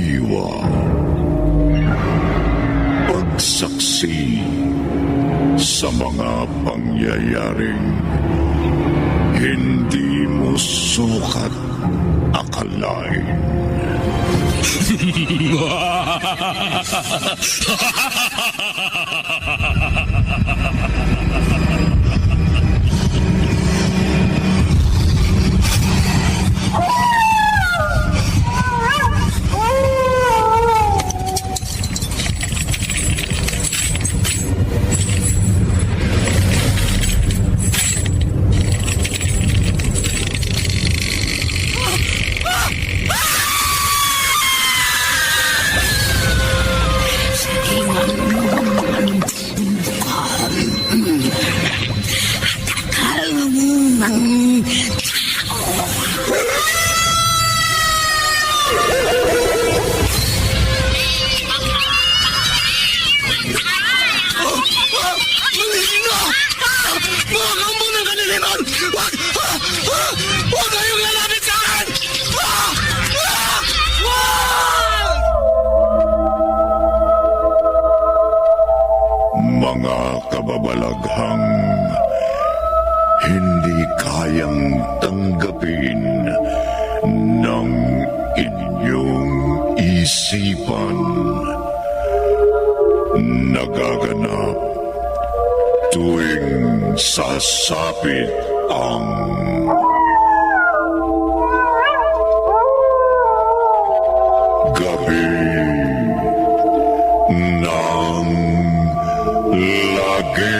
diwa. Pagsaksi sa mga pangyayaring hindi mo sukat akalain. Mga kababalaghang hindi kayang tanggapin ng inyong isipan. Nagaganap tuwing sasapit ang gabi ng lagi.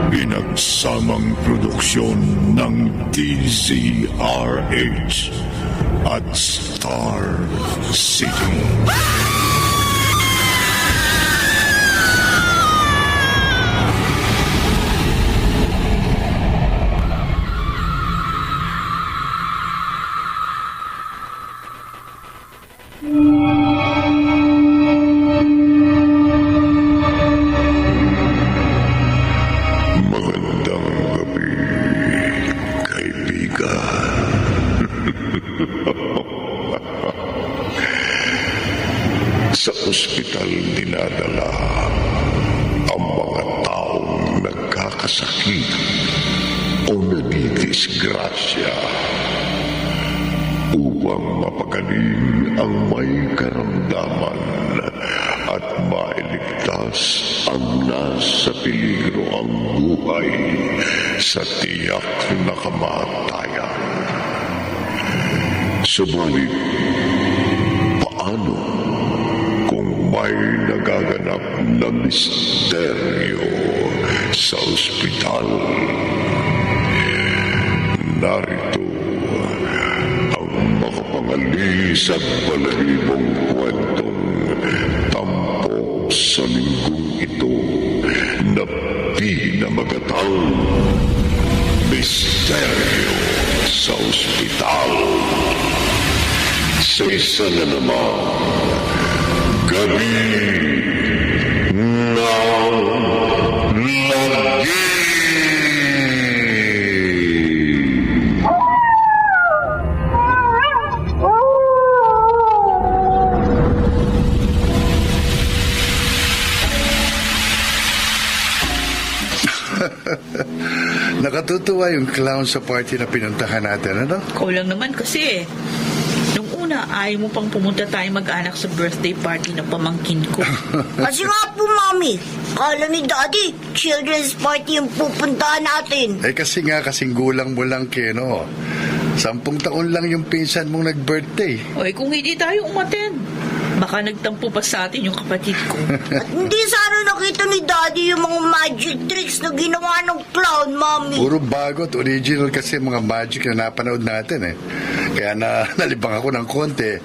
Pinagsamang produksyon ng DZRH at Star City. Magandang gabi, kaibigan. Sa ospital dinadala ang mga taong nagkakasakit o nadidisgrasya upang mapagaling ang may karamdaman at mailigtas ang nasa peligro ang buhay sa tiyak na kamatayan. Subalit, paano kung may nagaganap na misteryo sa ospital? Narito ang makapangalis at balahibong kwentong tampok sa linggong ito na pinamagatang misteryo sa ospital. Sa isa na naman, gabi ng lagi. Nakatutuwa yung clown sa party na pinuntahan natin, ano? Ikaw lang naman kasi. Nung una, ayaw mo pang pumunta tayo mag-anak sa birthday party ng pamangkin ko. Kasi nga po, Mami, kala ni Daddy, children's party yung pupuntahan natin. Kasi kasing gulang mo lang, Keno. 10 taon lang yung pinsan mong nag-birthday. Oy, kung hindi tayo umaten, baka nagtampo pa sa atin yung kapatid ko. At hindi sana nakita ni Daddy yung mga magic tricks na ginawa ng clown, Mami. Puro bago at original kasi mga magic na napanood natin eh. Kaya nalibang ako ng konti.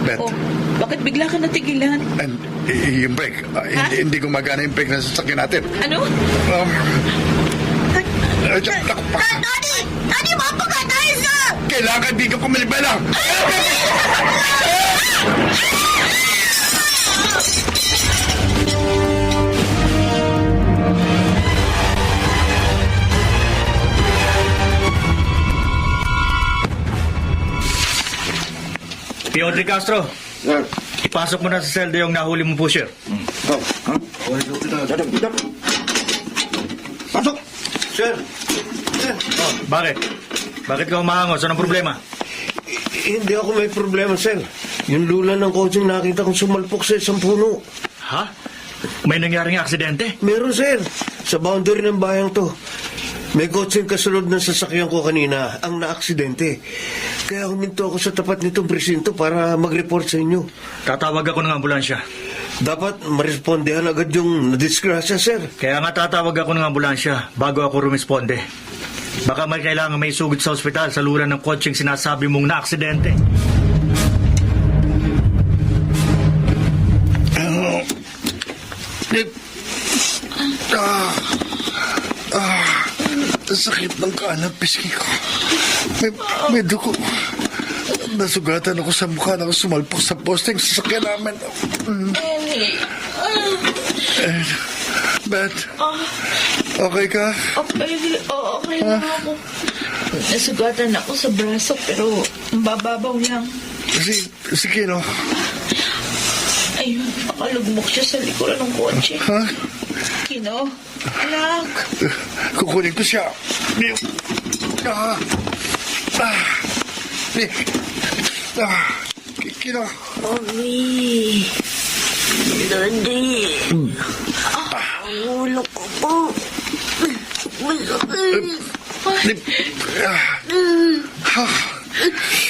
Beth. Oh, bakit bigla ka natigilan? And, yung brake. Hindi gumagana yung brake na sasakyan natin. Ano? Daddy! Daddy, mapaga tayo sa... Kailangan di ka kumalibala. De Castro, ipasok mo na sa selde yung nahuli mong pusher. Pasok! Sir! Oh, bakit? Bakit ka umahangos? Anong problema? Hindi ako may problema, sir. Yung lula ng coaching nakita kong sumalpok sa isang puno. Ha? May nangyaring aksidente? Meron, sir. Sa boundary ng bayang to. May coaching kasunod ng sasakyan ko kanina ang naaksidente. Kaya huminto ako sa tapat nitong presinto para mag-report sa inyo. Tatawag ako ng ambulansya. Dapat marespondehan agad yung nadisgrasya, sir. Kaya nga tatawag ako ng ambulansya bago ako rumisponde. Baka may kailangan may sugod sa ospital sa lula ng kotseng sinasabi mong na-aksidente. Sakit ng kanan, pisngi ko. May dugo. Nasugatan ako sa mukha na sumalpok sa posting sa sakyan namin. Beth, okay ka? Okay lang ako. Nasugatan ako sa braso pero bababaw lang. Si Kino. Ayun, nakalugmok siya sa likuran ng kotse. Ha? Kino, anak. Kukunin ko siya. Kino. Mami. Daddy. Ang ulo ko po. Masakit.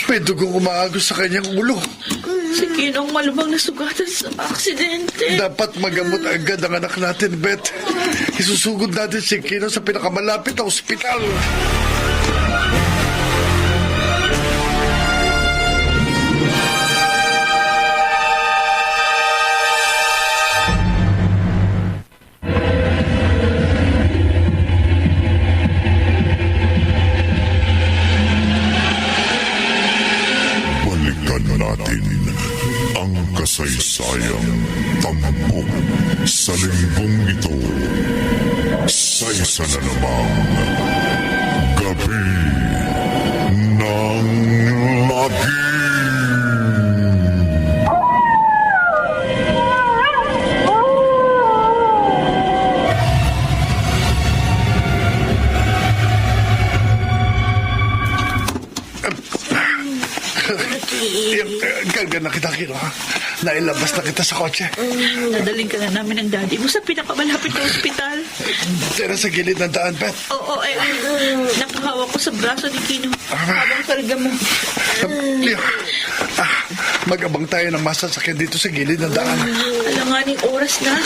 May dugong umaagos sa kanyang ulo. Si Kinong malubang nasugatan sa aksidente. Dapat magamot agad ang anak natin, Beth. Isusugod natin si Kino sa pinakamalapit na ospital. Balikan natin ang kasaysayang tampok sa linggong ito sa isa na namang Gabi ng Lagim. Karga na kita, Kino. Nailabas na kita sa kotse. Nadaling ka na namin ng daddy mo sa pinakamalapit na ospital. Tira sa gilid ng daan, Beth. Oo, nakahawak ko sa braso ni Kino habang karga mo. Mag-abang tayo ng masasakyan dito sa gilid ng daan. Alanganing oras na.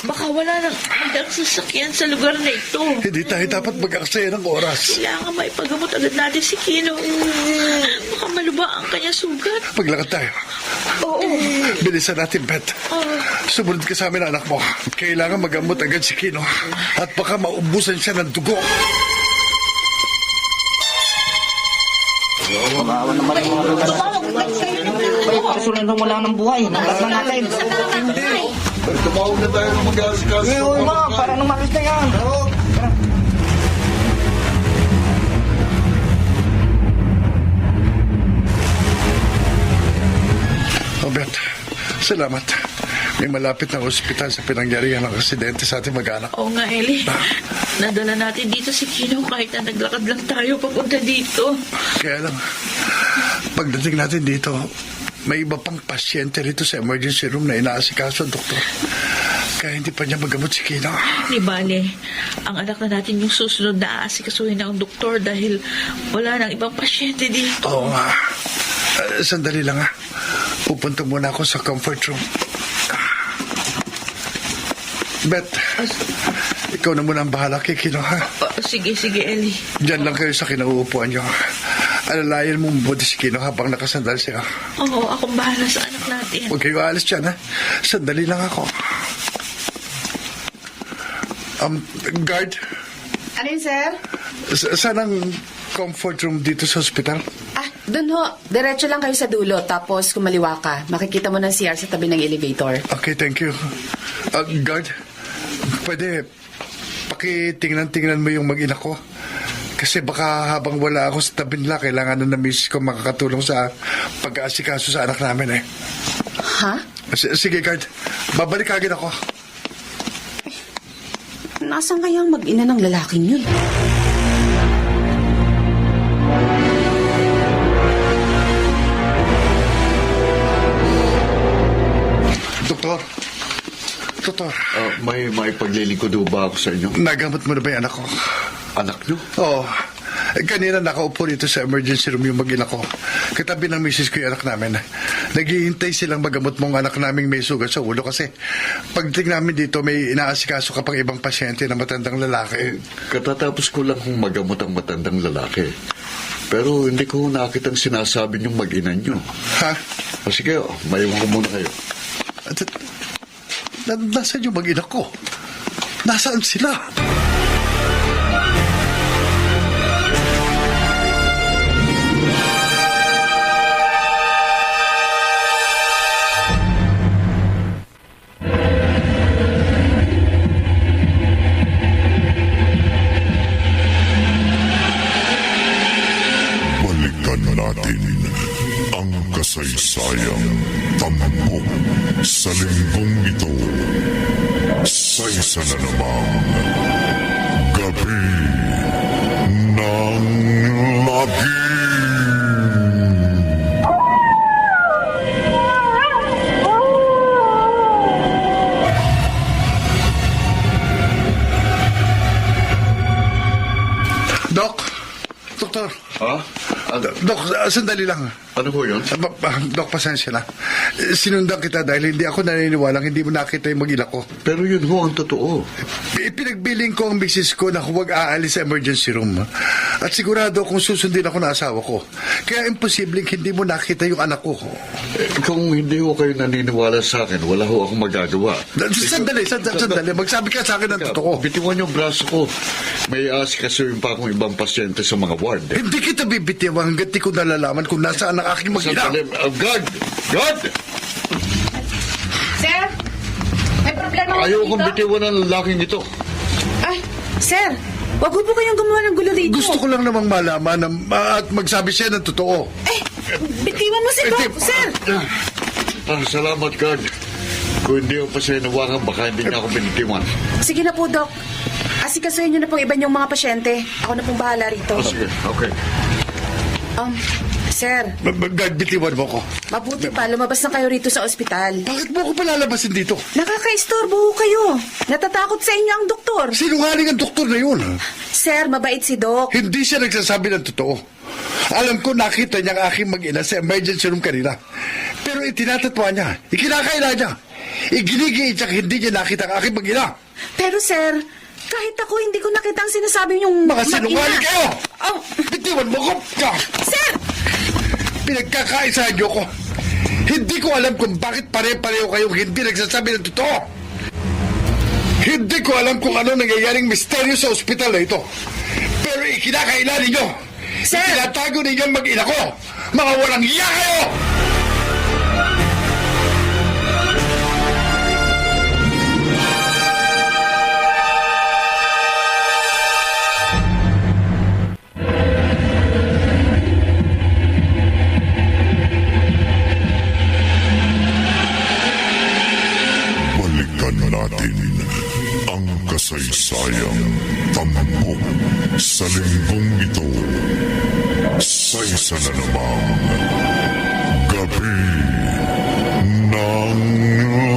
Baka wala nang magdang sasakyan sa lugar na ito. Hindi tayo dapat mag-aksaya ng oras. Kailangan maipagamot agad natin si Kino. Baka maluba ang kanya sugat. Paglakad tayo. Oo. Bilisan natin, Beth. Sumunod ka sa amin, anak mo. Kailangan magamot agad si Kino. At baka maubusan siya ng dugo. Kasunod mo lang ng buhay. Nanggas na natin. Tumawag na tayo ng mag-aasikaso. Ngayon mo, para nung maris na yan. Oh, Beth, salamat. May malapit na ospital sa pinangyarihan ng aksidente sa ating mag-anak. Oo nga, Ellie. Nadala natin dito si Kino kahit na naglakad lang tayo papunta dito. Kaya lang, pagdating natin dito, may iba pang pasyente rito sa emergency room na inaasikaso, doktor. Kaya hindi pa niya magamot si Kino. Di bale, ang anak na natin yung susunod na aasikasuhin ng doktor dahil wala nang ibang pasyente dito. Oo nga. Sandali lang ha. Pupunta muna ako sa comfort room. Beth, ikaw na muna ang bahala kay Kino, ha? Sige, Ellie. Diyan lang kayo sa kinauupuan niyo. Alalayan mo mabuti si Kino habang nakasandal siya. Oo, akong bahala sa anak natin. Huwag kayo alis dyan, ha? Sandali lang ako. Guard, Ano yun, sir? saan ang comfort room dito sa ospital? Dun ho. Diretso lang kayo sa dulo. Tapos kumaliwa ka. Makikita mo ng CR sa tabi ng elevator. Okay, thank you. Guard, pwede pakitingnan-tingnan mo yung mag-ina ko. Kasi baka habang wala ako sa tabi nila, kailangan na misis ko makakatulong sa pag-aasikaso sa anak namin eh. Ha? Sige, Guard. Babalik agad ako. Nasaan kaya ang mag-ina ng lalaking yun? Doktor, May paglilingkod ba ako sa inyo? nagamot mo na ba yung anak ko? Anak nyo? Oo. Kanina nakaupo dito sa emergency room yung mag-ina ko. Katabi ng misis ko yung anak namin. Naghihintay silang magamot mong anak naming may sugat sa ulo kasi pagdating namin dito may inaasikaso ka pang ibang pasyente na matandang lalaki. Katatapos ko lang kung magamot ang matandang lalaki. Pero hindi ko nakitang sinasabi niyong mag-ina nyo. Ha? O sige, maiwan ko muna kayo. Nasaan yung mag-ina ko? Nasaan sila? Balikan natin ang kasaysayang tampok sa linggong ito. Sa isa na namang gabi ng lagi. Doktor. Ha? Dok, sandali lang. Ano po yun? Dok, pasensya na. Sinundan kita dahil hindi ako naniniwalang hindi mo nakita yung mag-ina ko. Pero yun ho ang totoo. Pinagbiling ko ang misis ko na huwag aalis sa emergency room. At sigurado kung susundin ako na asawa ko. Kaya imposibleng hindi mo nakita yung anak ko. Kung hindi ho kayo naniniwala sa akin, wala ho akong magagawa. Sandali. Magsabi ka sa akin ng totoo. Bitiwan yung braso ko. May asikasuhin pa akong ibang pasyente sa mga ward. Hindi kita bibitiwan hanggat di ko nalalaman kung nasaan ang aking mag-ina. God! God! Sir? May problema ba Ayaw dito? kong bitiwan ang lalaking ito. Ay, sir, wag po kayong gumawa ng gulo dito. Gusto ko lang namang malaman at magsabi siya ng totoo. Eh, bitiwan mo si Doc, sir. Salamat, God. Kung hindi ako pa siya nawakan, baka hindi niya ako binitiwan. Sige na po, Doc. Asikasuhin niyo na pong iba niyong mga pasyente. Ako na pong bahala rito. Sige, okay. Sir, Bitiwan mo ko. mabuti pa, lumabas na kayo rito sa ospital. Bakit mo ako palalabasin dito? Nakaka-istorbo ho kayo. Natatakot sa inyo ang doktor. Sinungaling ang doktor na yun. Sir, mabait si Doc. Hindi siya nagsasabi ng totoo. Alam ko nakita niya ang aking mag-ina sa emergency room kanina. Pero itinatatwa niya, ikinakaila niya. Iginigiit siya hindi niya nakita ang aking mag-ina. Pero sir, kahit ako hindi ko nakita ang sinasabi niyong Mga sinungaling kayo! Oh, Bitiwan mo ko! sir! Pinagkakaisahan niyo ko. Hindi ko alam kung bakit pare-pareho kayong hindi nagsasabi ng totoo. Hindi ko alam kung ano nangyayaring misteryo sa ospital na ito. Pero ikinakailan ninyo. Sir! Itinatago ninyo ang mag-ina ko. Mga walang hiya kayo! Balikan natin ang kasaysayang tampok sa linggong ito. Sa isa na namang gabi ng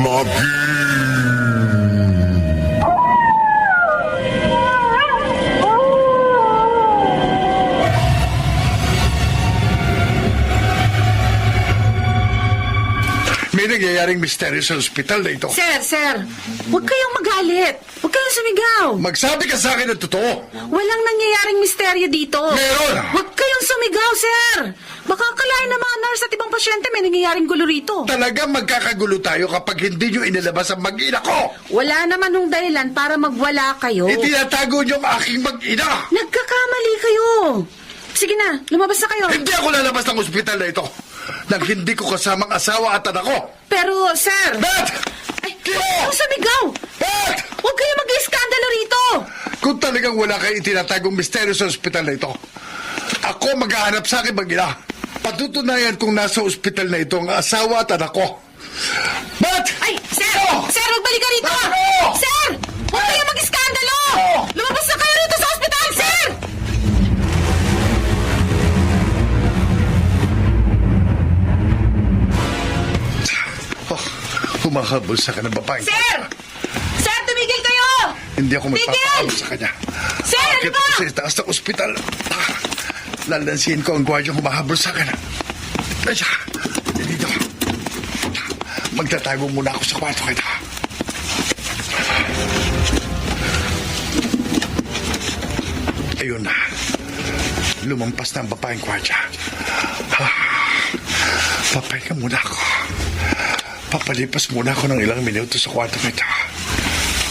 lagi. May nangyayaring misteryo sa ospital na ito. Sir, huwag kayong magalit. Huwag kayong sumigaw. Magsabi ka sa akin ng totoo. Walang nangyayaring misteryo dito. Meron! Huwag kayong sumigaw, sir. Baka akalain ng mga nurse at ibang pasyente may nangyayaring gulo rito. Talagang magkakagulo tayo kapag hindi nyo inilabas ang mag-ina ko. Wala naman hong dahilan para magwala kayo. Itinatago nyo ang aking mag-ina. Nagkakamali kayo. Sige na, lumabas na kayo. Hindi ako lalabas ng ospital na ito nang hindi ko kasamang asawa at anak ko. Pero, sir... Beth! Ay, Kino! Ang sumigaw! Bert! Huwag kayo mag-iskandalo rito! Kung talagang wala kayong itinatagong misteryo sa ospital na ito, ako maghahanap sa akin mag-ina. Patutunayan kung nasa ospital na ito ang asawa at anak ko. Bert! Ay, sir! Kino! Sir, huwag balik ka rito! Kino! Sir! Huwag kayo mag-iskandalo! Lumabas na kayo rito sa ospital, sir! Oh, humahabol sa ka ng babaeng. Sir! Sir, tumigil kayo! Hindi ako Tigil! magpapahabol sa kanya. Sir, ano Akit ba? ako sa itaas ng ospital. Lalansihin ko ang gwardyang humahabol sa akin. Asya, dito. Magtatago muna ako sa kwarto kita. Ayun na. Lumampas na ang babaeng gwardya. Papahinga muna ako. Papalipas muna ako ng ilang minuto sa kwarto kita.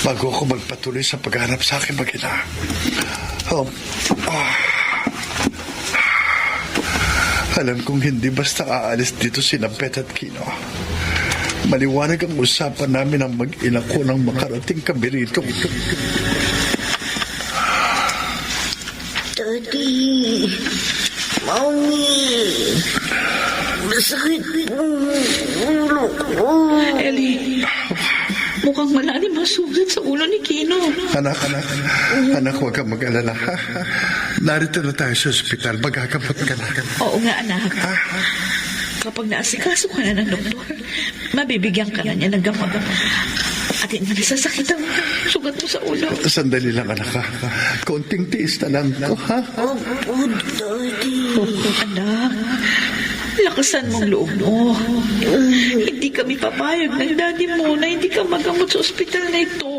Bago ako magpatuloy sa paghanap sa akin mag-ina. Alam kong hindi basta aalis dito si Lampet at Kino. Maliwanag ang usapan namin ang mag-ina ko nang makarating kami rito. Daddy, Mommy, masakit ang ulo ko. Ellie, mukhang malalim ang sugat sa ulo ni Kino. Anak, huwag kang mag-alala. Narito na tayo sa ospital. Magagamot ka na. Oo nga, anak. Kapag naasikaso ka na ng doktor, mabibigyan ka na niya ng gamot. At hindi sasakit ang sugat mo sa ulo. Sandali lang, anak. Konting tiis na lang ko, ha? Opo, Daddy. Anak, lakasan mong loob mo. Hindi kami papayag ng daddy mo na hindi ka magamot sa ospital na ito.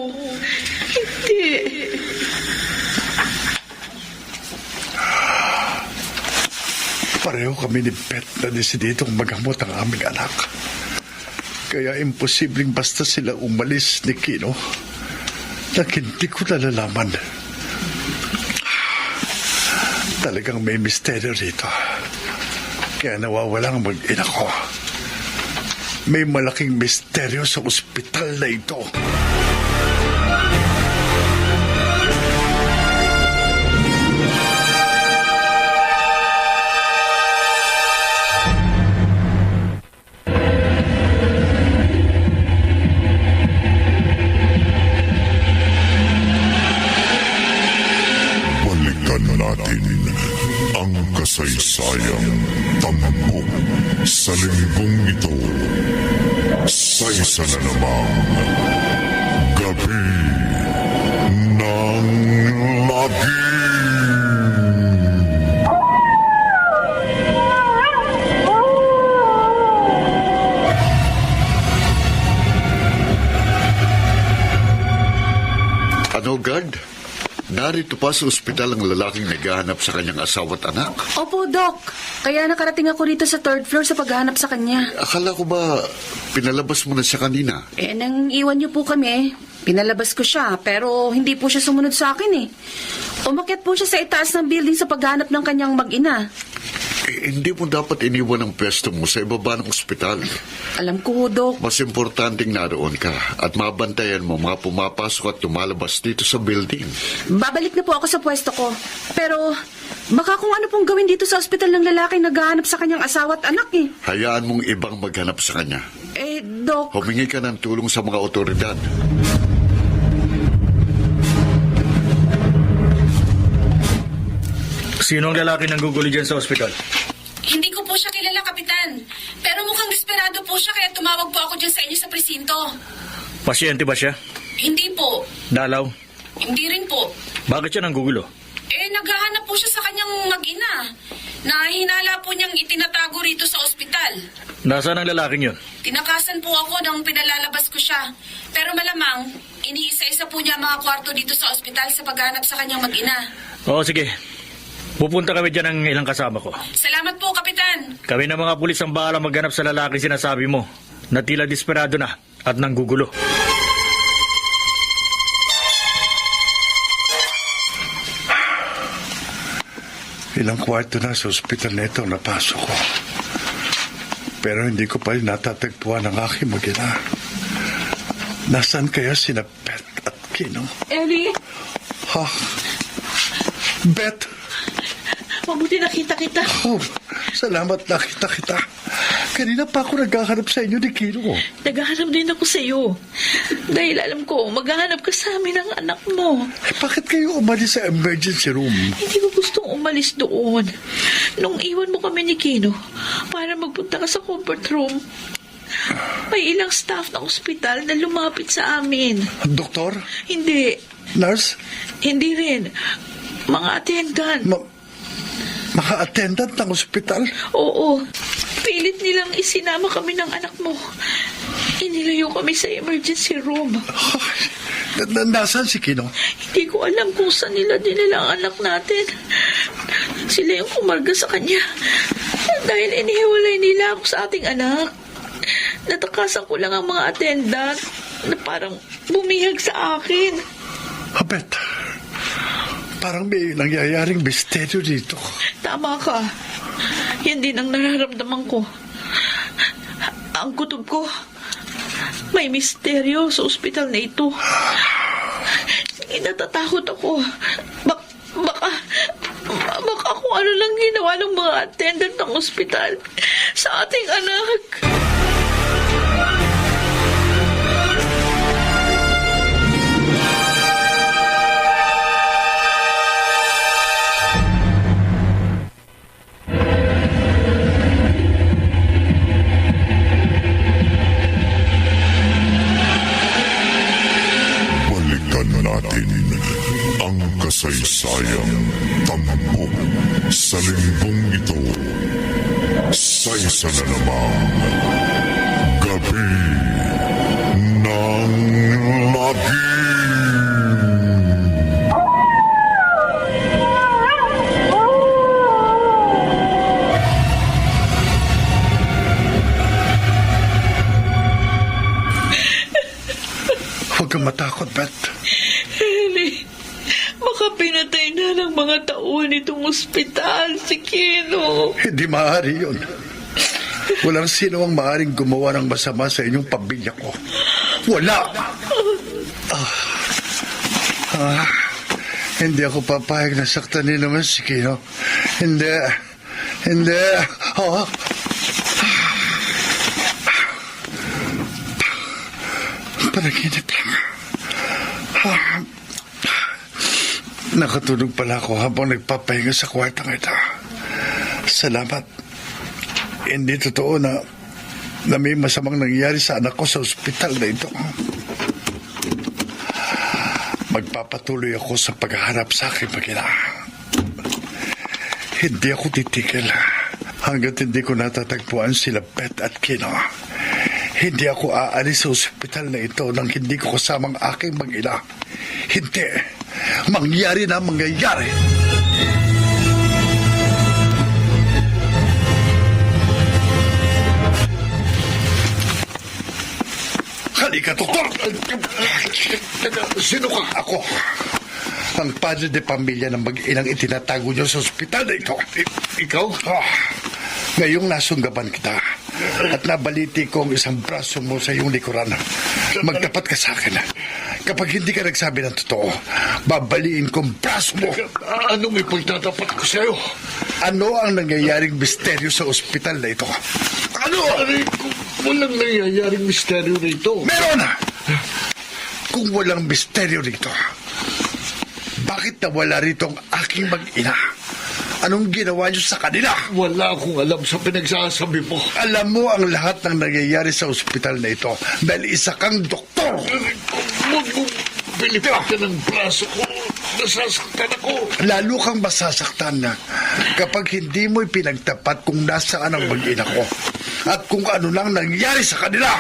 Hindi. Pareho kami ni Pet na desiditong magamot ang aming anak. Kaya imposibleng basta sila umalis ni Kino na hindi ko nalalaman. Talagang may misteryo rito. Kaya nawawala ang mag-ina ko. May malaking misteryo sa ospital na ito. Balikan natin ang kasaysayang tampok sa linggong ito. Sa isa na namang gabi ng lagi. Ano, guard? Narito pa sa ospital ang lalaking naghahanap sa kanyang asawa at anak. Opo, Doc. Kaya nakarating ako rito sa 3rd floor sa paghahanap sa kanya. Akala ko ba pinalabas mo na siya kanina? Nang iwan niyo po kami, pinalabas ko siya, pero hindi po siya sumunod sa akin eh. Umakyat po siya sa itaas ng building sa paghahanap ng kanyang mag-ina. Hindi mo dapat iniwan ang pwesto mo sa ibaba ng ospital. Alam ko, Doc. Mas importanteng naroon ka at mabantayan mo mga pumapasok at tumalabas dito sa building. Babalik na po ako sa pwesto ko. Pero baka kung ano pong gawin dito sa ospital ng lalaki naghahanap sa kanyang asawa at anak eh. Hayaan mong ibang maghanap sa kanya. Doc. Humingi ka ng tulong sa mga otoridad. Sino ang lalaki nang gugulo dyan sa ospital? Hindi ko po siya kilala, Kapitan. Pero mukhang desperado po siya kaya tumawag po ako dyan sa inyo sa presinto. Pasyente ba siya? Hindi po. Dalaw? Hindi rin po. Bakit siya nang gugulo? Naghahanap po siya sa kanyang mag-ina. Nahinala po niyang itinatago rito sa ospital. Nasaan ang lalaking yun? Tinakasan po ako nang pinalalabas ko siya. Pero malamang, iniisa-isa po niya ang mga kwarto dito sa ospital sa paghanap sa kanyang mag-ina. Oo, sige. Pupunta kami dyan ng ilang kasama ko. Salamat po, Kapitan. Kami ng mga pulis ang bahala maghanap sa lalaking sinasabi mo na tila desperado na at nanggugulo. Ilang kwarto na sa ospital na ito napasok ko. Pero hindi ko pa rin natatagpuan ang aking mag-ina. Nasaan kaya sina Beth at Kino? Ellie, Ha? Beth? mabuti nakita kita. Oh, salamat nakita kita. Kanina pa ako naghahanap sa inyo ni Kino. Naghahanap din ako sa iyo. Dahil alam ko, maghahanap ka sa amin ng anak mo. Bakit kayo umalis sa emergency room? Hindi ko gustong umalis doon. Nung iwan mo kami ni Kino para magpunta ka sa comfort room, may ilang staff ng ospital na lumapit sa amin. Doktor? Hindi. Nurse? Hindi rin. Mga attendant. Mga attendant ng ospital? Oo. Pilit nilang isinama kami ng anak mo. Inilayo kami sa emergency room. Nasaan si Kino? Hindi ko alam kung saan nila dinala ang anak natin. Sila yung kumarga sa kanya. Dahil inihiwalay nila ako sa ating anak. Natakasan ko lang ang mga attendant na parang bumihag sa akin. Abet, parang may nangyayaring misteryo dito. Tama ka. Yan din ang nararamdaman ko. Ang kutob ko, may misteryo sa ospital na ito. Natatakot ako. Baka kung ano lang ginawa ng mga attendant ng ospital sa ating anak. Balikan natin ang kasaysayang tampok sa linggong ito sa isa na namang gabi ng lagim. Huwag kang matakot, Beth. Ellie, baka pinatay na ng mga tauhan itong ospital si Kino. Hindi maaari yun. Walang sino ang maaaring gumawa ng masama sa inyong pamilya ko. Wala! Hindi ako papayag na saktan naman si Kino. Hindi. Panaginip lang. Nakatulog pala ako habang nagpapahinga sa kwartang ito. Salamat. Hindi totoo na may masamang nangyayari sa anak ko sa ospital na ito. Magpapatuloy ako sa paghahanap sa aking mag-ina. Hindi ako titigil hanggat hindi ko natatagpuan sila Beth at Kino. Hindi ako aalis sa ospital na ito nang hindi ko kasamang aking mag-ina. Hindi. Mangyari na mangyayari. Halika, doktor! Sino ka? Ako. Ang padre de pamilya ng mag-inang itinatago niyo sa ospital na ito. Ikaw? Ngayong nasunggaban kita at nabaliti ko ang isang braso mo sa iyong likuran. Magtapat ka sa akin. Kapag hindi ka nagsabi ng totoo, babaliin ko ang braso mo. Anong ipagtatapat ko sa'yo? Ano ang nangyayaring misteryo sa ospital na ito? Ano? Aray ko, walang nangyayaring misteryo rito. Meron! Kung walang misteryo rito, bakit nawala rito ang aking mag-ina? Anong ginawa niyo sa kanila? Wala akong alam sa pinagsasabi mo. Alam mo ang lahat ng nangyayari sa ospital na ito dahil isa kang doktor. Huwag mong pilipitan ng braso ko. Nasasaktan ako. Lalo kang masasaktan na kapag hindi mo ipinagtapat kung nasaan ang mag-ina ko at kung ano lang nangyari sa kanila.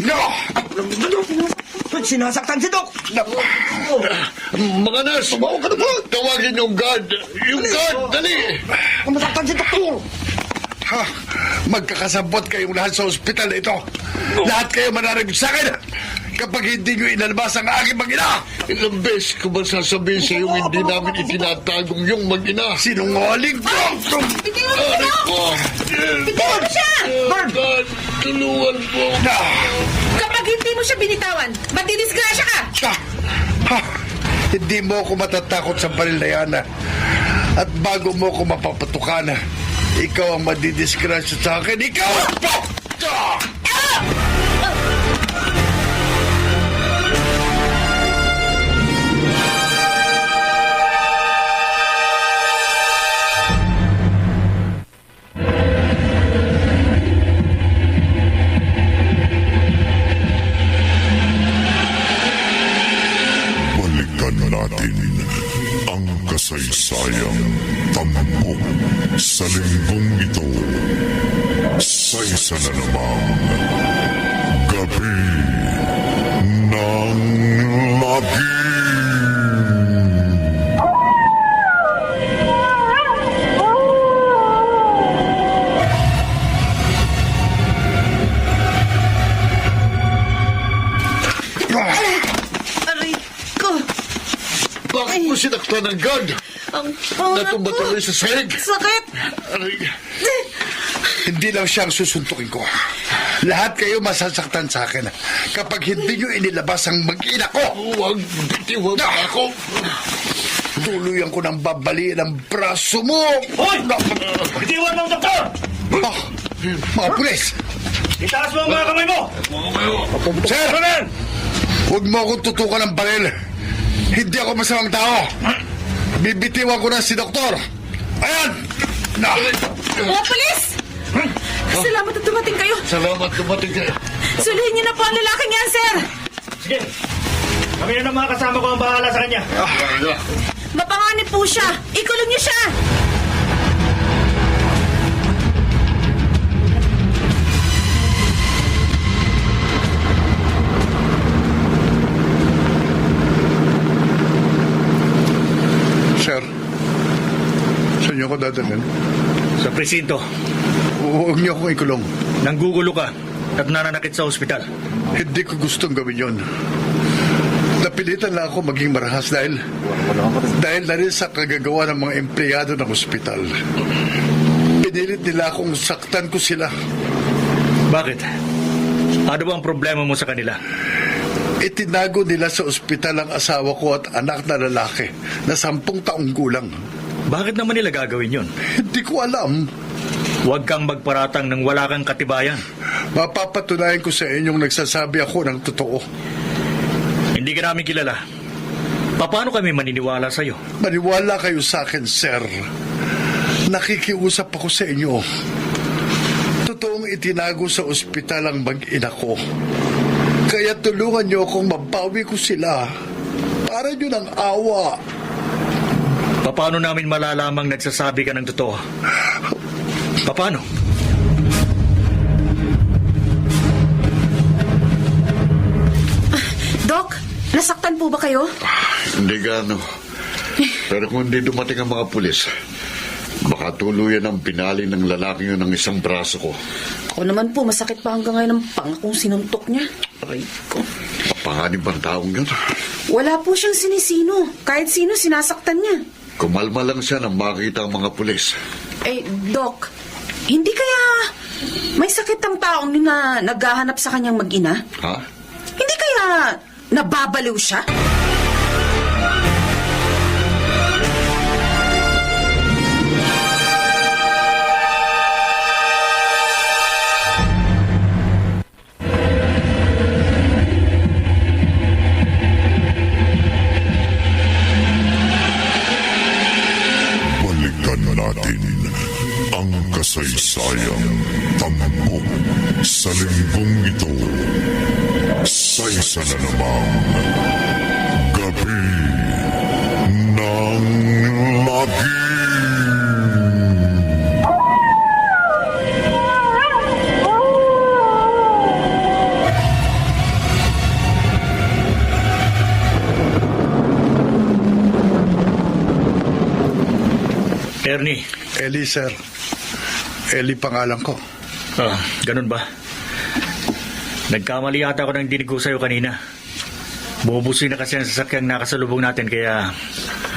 No! Sinasaktan si Dok! Mga nas, tawagin yung guard. Yung guard, dali. Masaktan si Doktor! Ha? Magkakasabot kayong lahat sa ospital na ito. Lahat kayo manarigod sa akin kapag hindi nyo inalabas ang aking mag-ina. Ilang beses ko ba sasabihin sa iyo hindi namin itinatagong yung mag-ina? Sinungaling ko! Aray ko! Bitiwan mo siya! God, tulungan mo. Kapag hindi mo siya binitawan? Ba't didisgrasya ka? Ha! Hindi mo ako matatakot sa baril na yan. At bago mo ako mapapatukan, ikaw ang madidisgrasya sa akin. Ikaw! Balikan natin ang kasaysayang tampok sa linggong ito. Sa isa na namang gabi ng lagi. Aray ko. Bakit mo sinaktan ng guard? Ang pangat Natumba ko. tuloy sa sahig. Sakit. Aray. Hindi lang siya ang susuntukin ko. Lahat kayo masasaktan sa akin kapag hindi nyo inilabas ang mag-ina ko. Huwag bitiwan mo ako. Tuluyan ko ng babaliin ang braso mo. Hoy! Bitiwan mo ang doktor! Ah, mga pulis! Itaas mo ang mga kamay mo! Sir! Huwag mo akong tutukan ng baril. Hindi ako masamang tao. Bibitiwan ko na si doktor. Ayan! Na! Mga polis! Salamat at dumating kayo. Salamat dumating kayo. Sulihin niyo na po ang lalaking yan, sir. Sige. Kami na ng mga kasama ko ang bahala sa kanya. Mapanganib po siya. Ikulong niyo siya. Sir, saan niyo ako dadalhin? Sa presinto, Huwag niyo akong ikulong. nanggugulo ka at nananakit sa ospital. Hindi ko gustong gawin yon. Napilitan lang ako maging marahas dahil na rin sa kagagawa ng mga empleyado ng ospital. Pinilit nila akong saktan ko sila. Bakit? Ano ba ang problema mo sa kanila? Itinago nila sa ospital ang asawa ko at anak na lalaki na 10 taong gulang. Bakit naman nila gagawin yun? Hindi ko alam. Huwag kang magparatang ng wala kang katibayan. Mapapatunayan ko sa inyong nagsasabi ako ng totoo. Hindi ka namin kilala. Paano kami maniniwala sa'yo? Maniwala kayo sa akin, sir. Nakikiusap ako sa inyo. Totoong itinago sa ospital ang mag-ina ko. Kaya tulungan niyo akong mabawi ko sila. Para niyo ng awa. Paano namin malalamang nagsasabi ka ng totoo? Paano? Doc, nasaktan po ba kayo? Hindi gaano. Pero kung hindi dumating ang mga pulis, baka tuluyan ang pinali ng lalaki yun ng isang braso ko. Ako naman po, masakit pa hanggang ngayon ang panga kung sinuntok niya. Aray ko. Papanganib bang taong yun? Wala po siyang sinisino. Kahit sino, sinasaktan niya. Kumalma lang siya nang makita ang mga pulis. Eh, Doc, hindi kaya may sakit ang taong yun na naghahanap sa kanyang mag-ina? Ha? Hindi kaya nababaliw siya? Balikan natin ang kasaysayang tampok sa linggong ito. Sa isa na namang gabi ng lagi. Ernie. Eli, sir. Eli pangalan ko. Ganun ba? Nagkamali yata ako ng dinig ko sa'yo kanina. Bubusoy na kasi ang sasakyang nakasalubong natin kaya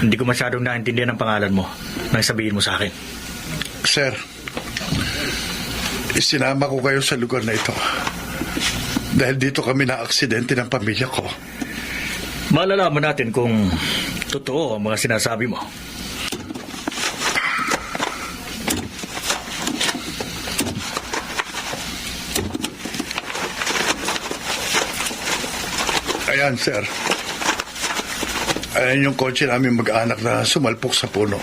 hindi ko masyadong naintindihan ang pangalan mo nang sabihin mo sa akin. Sir, isinama ko kayo sa lugar na ito Dahil dito kami na-aksidente ng pamilya ko. Malalaman natin kung totoo ang mga sinasabi mo. Ayan, sir. Ayan yung kotse namin mag-anak na sumalpok sa puno.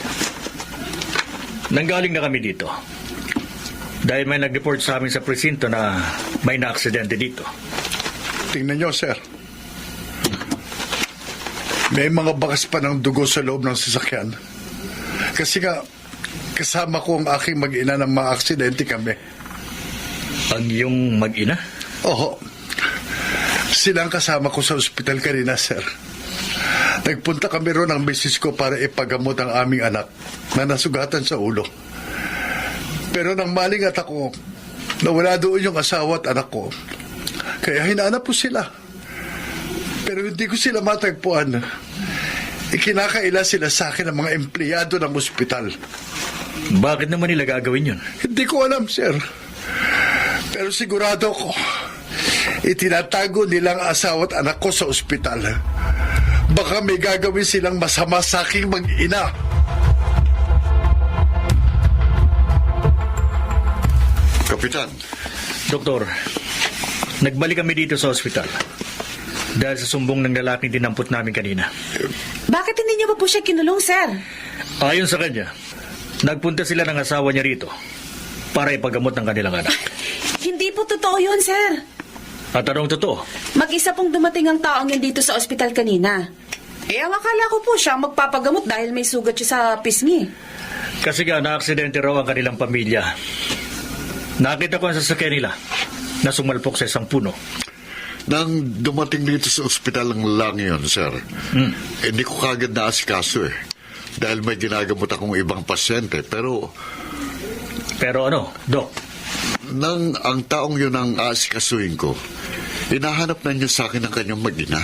Nanggaling na kami dito. Dahil may nag-report sa amin sa presinto na may na-aksidente dito. Tingnan nyo, sir. May mga bakas pa ng dugo sa loob ng sasakyan. Kasi nga, kasama ko ang aking mag-ina na ma-aksidente kami. Ang iyong mag-ina? Oo. Sila ang kasama ko sa ospital kanina, sir. Nagpunta kami ron ng misis ko para ipagamot ang aming anak na nasugatan sa ulo. Pero nang malingat ako, nawala doon yung asawa at anak ko. Kaya hinanap ko sila. Pero hindi ko sila matagpuan. Ikinakaila sila sa akin ng mga empleyado ng ospital. Bakit naman nila gagawin yun? Hindi ko alam, sir. Pero sigurado ko, itinatago nilang asawa at anak ko sa ospital. Baka may gagawin silang masama sa aking mag-ina. Kapitan, Doktor, nagbalik kami dito sa ospital. Dahil sa sumbong ng lalaking dinampot namin kanina. Bakit hindi niyo ba po siya kinulong, sir? Ayon sa kanya, nagpunta sila ng asawa niya rito para ipagamot ng kanilang anak. Hindi po totoo yun, sir. At anong totoo? Mag-isa pong dumating ang taong yun dito sa ospital kanina. Ang akala ko po siya magpapagamot dahil may sugat siya sa pisngi. Kasi nga, na-aksidente raw ang kanilang pamilya. Nakita ko ang sasakyan nila na sumalpok sa isang puno. nang dumating dito sa ospital ng lalaki yun, sir, hindi ko kagad naasikaso eh. Dahil may ginagamot akong ibang pasyente. Pero ano, Dok? nang ang taong yun ang aasikasuhin ko, hinahanap na niyo sa akin ang kanyang mag-ina.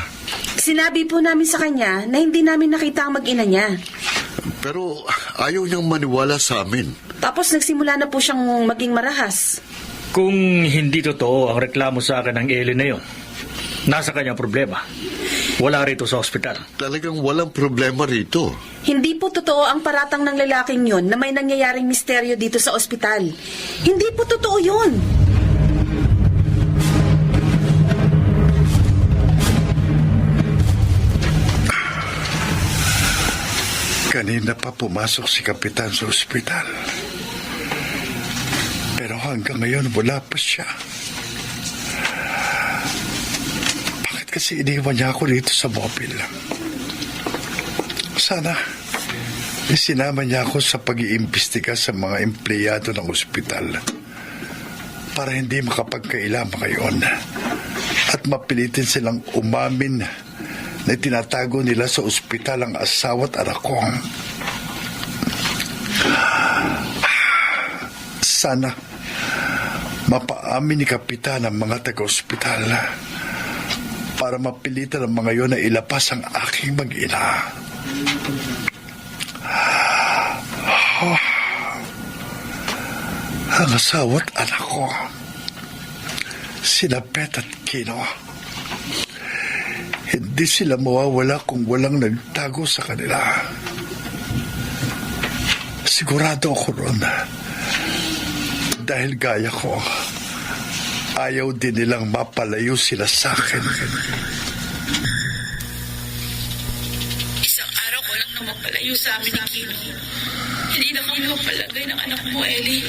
Sinabi po namin sa kanya na hindi namin nakita ang mag-ina niya. Pero ayaw niyang maniwala sa amin. Tapos nagsimula na po siyang maging marahas. Kung hindi totoo ang reklamo sa akin ng Ellen na yun, nasa kanyang problema. Wala rito sa ospital. Talagang walang problema rito. Hindi po totoo ang paratang ng lalaking yun na may nangyayaring misteryo dito sa ospital. Hindi po totoo yun. Kanina pa pumasok si Kapitan sa ospital. Pero hanggang ngayon wala pa siya. Bakit kasi iniwan niya ako dito sa mobil? Sana isinama niya ako sa pag-iimbestiga sa mga empleyado ng ospital para hindi makapagkaila ngayon at mapilitin silang umamin na tinatago nila sa ospital ang asawa at anak ko. Sana mapaamin ni Kapitan ang mga taga-ospital para mapilitan ang mga yon na ilapas ang aking mag-ina. Ang asawa at anak ko, sina Beth at Kino, hindi sila mawawala kung walang nagtago sa kanila. Sigurado ako ron. Dahil gaya ko, ayaw din nilang mapalayo sila sa akin. Isang araw ko lang na mapalayo sa amin ni Kino. Hindi na kami mapalagay ng anak mo, Ellie.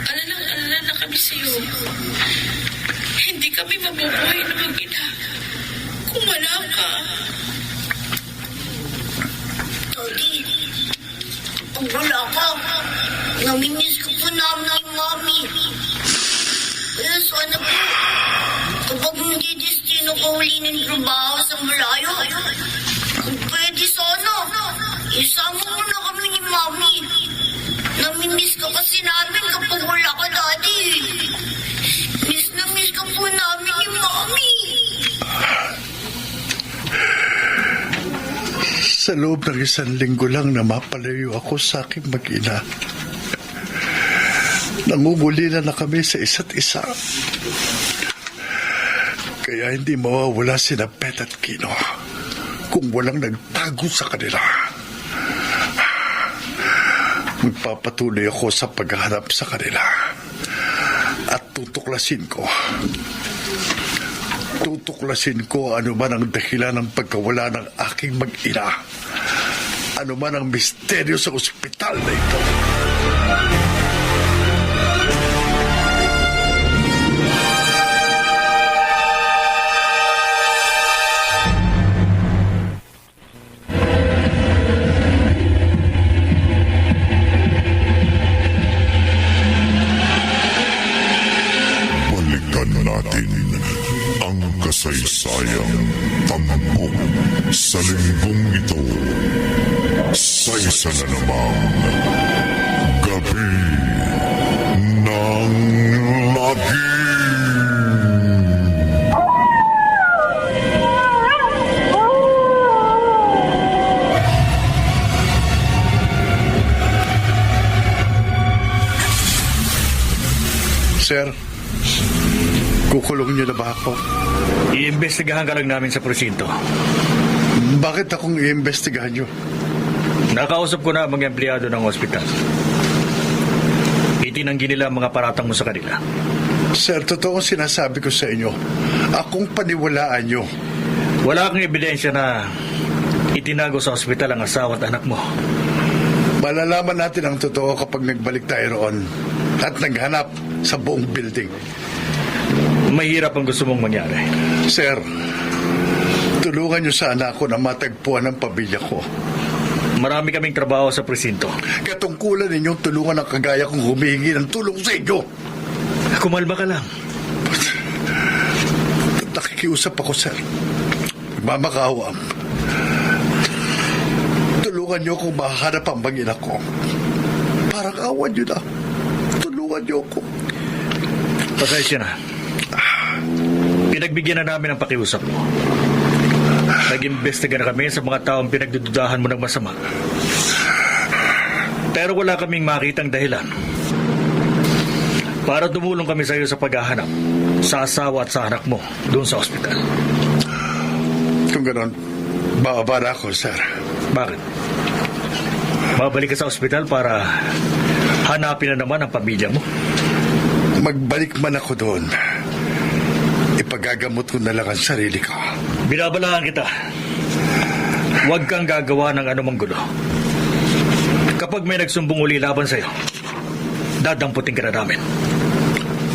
Alala na kami sa'yo. Hindi kami mabubuhay na mag-ina kung wala ka. Daddy, kung wala ka, namimiss ko po namin ni Mami. Kaya sana po, kapag hindi destino ko huli ng trabaho sa malayo, kung pwede sana, isama mo na kami ni Mami. Namimiss ka kasi namin kapag wala ka, Daddy. Miss na miss ka po namin ni Mami. Sa loob ng 1 linggo lang na mapalayo ako sa aking mag-ina. Nangungulila na kami sa isa't isa. Kaya hindi mawawala sina Pet at Kino kung walang nagtago sa kanila. Magpapatuloy ako sa paghahanap sa kanila at tutuklasin ko ano man ang dahilan ng pagkawala ng aking mag-ina. Ano man ang misteryo sa ospital na ito. Balikan natin ang kasaysayang tampok sa linggong ito. Sa isa na namang gabi ng lagi. Sir, kukulong niyo na ba ako? Iimbestigahan ka lang namin sa presinto. Bakit akong iimbestigahan niyo? Nakausap ko na ang mga empleyado ng ospital. Itinanggi nila ang mga paratang mo sa kanila. Sir, totoo ang sinasabi ko sa inyo. Akong paniwalaan niyo. Wala kang ebidensya na itinago sa ospital ang asawa at anak mo. Malalaman natin ang totoo kapag nagbalik tayo roon at naghanap sa buong building. Mahirap ang gusto mong mangyari. Sir, tulungan niyo sana ako na matagpuan ang pamilya ko. Marami kaming trabaho sa presinto. Katungkulan ninyong tulungan ang kagaya kong humihingi ng tulong sa inyo. Kumalma ka lang. Nakikiusap ako, sir. Mamakawam. Tulungan niyo akong mahanap ang mag-ina ko. Parang awan niyo na. Tulungan niyo ako. Pasensya na. Pinagbigyan na namin ang pakiusap mo. Nag-imbestiga na kami sa mga taong pinagdududahan mo ng masama. Pero wala kaming makitang dahilan para tumulong kami sa iyo sa paghahanap sa asawa at sa anak mo doon sa ospital. Kung ganon, bababa na ako, sir. Bakit? Babalik ka sa ospital para hanapin na naman ang pamilya mo? Magbalik man ako doon, ipagagamot ko na lang ang sarili ko. Binabalaan kita. Huwag kang gagawa ng anumang gulo. Kapag may nagsumbong uli laban sa'yo, dadamputin ka na namin.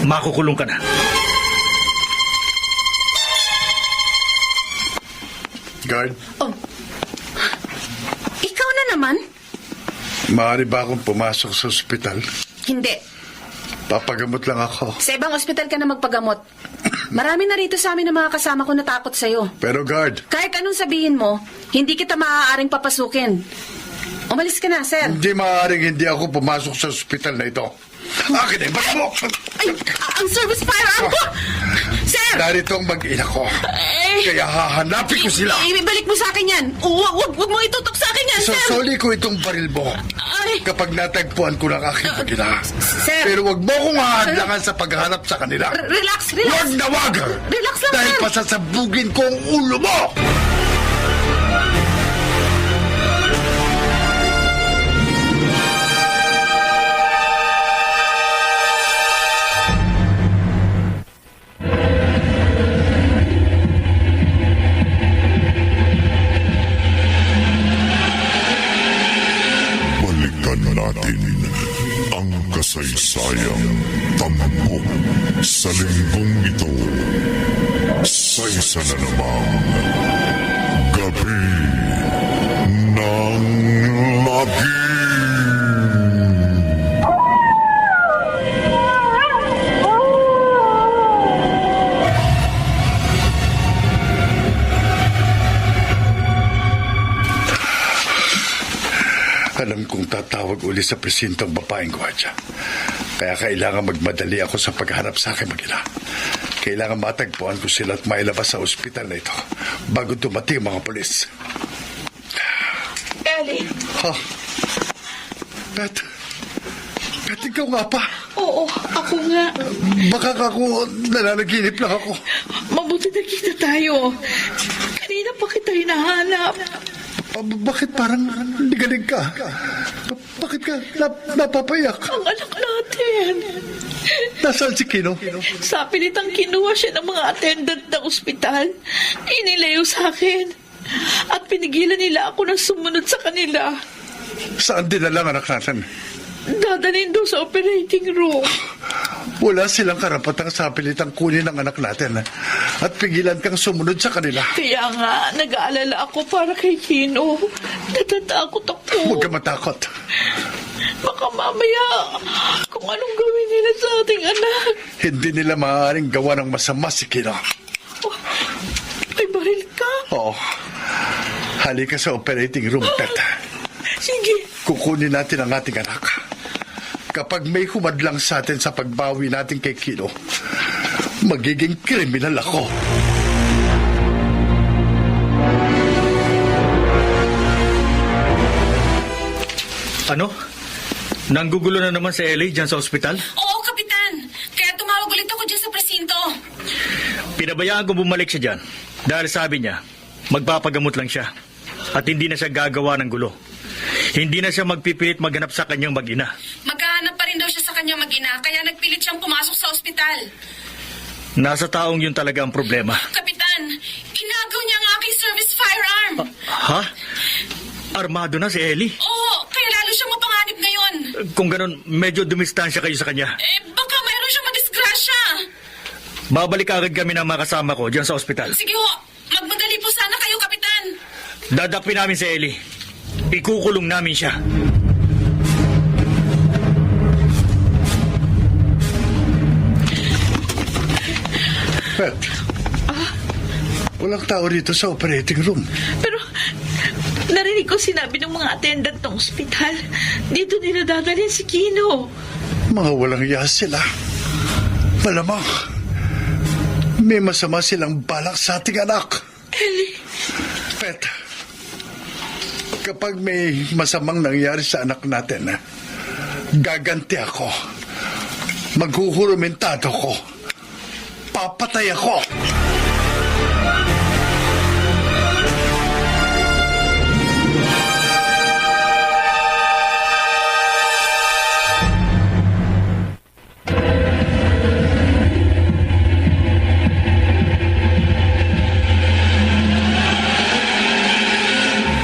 Makukulong ka na. Guard, Ikaw na naman? maaari ba akong pumasok sa ospital? Hindi. Papagamot lang ako. Sa ibang ospital ka na magpagamot. Marami na rito sa amin ng mga kasama ko natakot sa'yo. Pero guard, Kahit anong sabihin mo, hindi kita maaaring papasukin. Umalis ka na, sir. hindi maaaring hindi ako pumasok sa ospital na ito. Akin ay ba't mo! Ay, ang service firearm ko! Sir! Narito ang mag-ina ko. Kaya hahanapin ko sila. Ibalik mo sa akin yan. Huwag mo itutok sa akin yan, sir! Sosoli ko itong baril mo Ay, kapag natagpuan ko ng aking mag-ina. Sir! Pero wag mo akong hahadlangan sa paghanap sa kanila. Relax! Wag na wag! Relax lang, Dahil sir! pasasabugin ko ang ulo mo! Balikan natin ang kasaysayang tampok sa linggong ito. Sa isa na namang gabi ng lagi. Alam kong tatawag uli sa presinto ang babaeng gwardiya. Kaya kailangan magmadali ako sa paghanap sa aking mag-ina. Kailangan matagpuan ko sila at mailabas sa ospital na ito bago dumating ang mga polis. Ellie, Ha? Bet, Pet, ikaw nga pa. Oo, ako nga. Baka ako, nananaginip lang ako. Mabuti nakita tayo. Kanina pa kita hinahanap. Bakit parang ligalig ka? Bakit ka napapayak? Ang anak natin. Nasaan si Kino? Sa pilitang kinuha siya ng mga attendant ng ospital. Inilayo sa akin. At pinigilan nila ako na sumunod sa kanila. Saan dinala ang anak natin? Dadalhin doon sa operating room. Wala silang karapatang sa pilitang kunin ang anak natin at pigilan kang sumunod sa kanila. Kaya nga, nag-aalala ako para kay Kino. Natatakot ako. Huwag ka matakot. Baka mamaya, kung anong gawin nila sa ating anak. Hindi nila maaaring gawa ng masama si Kino. Oh, may baril ka? Oo. Halika sa operating room, Pet. Sige. Kukunin natin ang ating anak. Kapag may humadlang sa atin sa pagbawi natin kay Kino, magiging kriminal ako. Ano? Nanggugulo na naman si Ellie dyan sa ospital? Oo, Kapitan. Kaya tumawag ulit ako dyan sa presinto. Pinabayaan ko bumalik siya dyan. Dahil sabi niya, magpapagamot lang siya. At hindi na siya gagawa ng gulo. Hindi na siya magpipilit maghanap sa kanyang mag-ina. Maghahanap pa rin daw siya sa kanyang mag-ina, kaya nagpilit siyang pumasok sa ospital. Nasa taong yun talaga ang problema. Kapitan, inagaw niya ang aking service firearm. Ha? Armado na si Ellie? Oo, kaya lalo siyang mapanganib ngayon. Kung ganun, medyo dumistansya kayo sa kanya. Baka mayroon siyang madisgrasya. Babalik agad kami ng mga kasama ko dyan sa ospital. Sige ho, magmadali po sana kayo, Kapitan. Dadapin namin si Ellie. Ikukulong namin siya. Pet, walang tao dito sa operating room. Pero, narinig ko sinabi ng mga attendant ng ospital. Dito nila dadalhin si Kino. Mga walang iyas sila. Malamang, may masama silang balak sa ating anak. Ellie, Pet, kapag may masamang nangyari sa anak natin, gaganti ako. Maghuhurumentado ko. Papatay ako.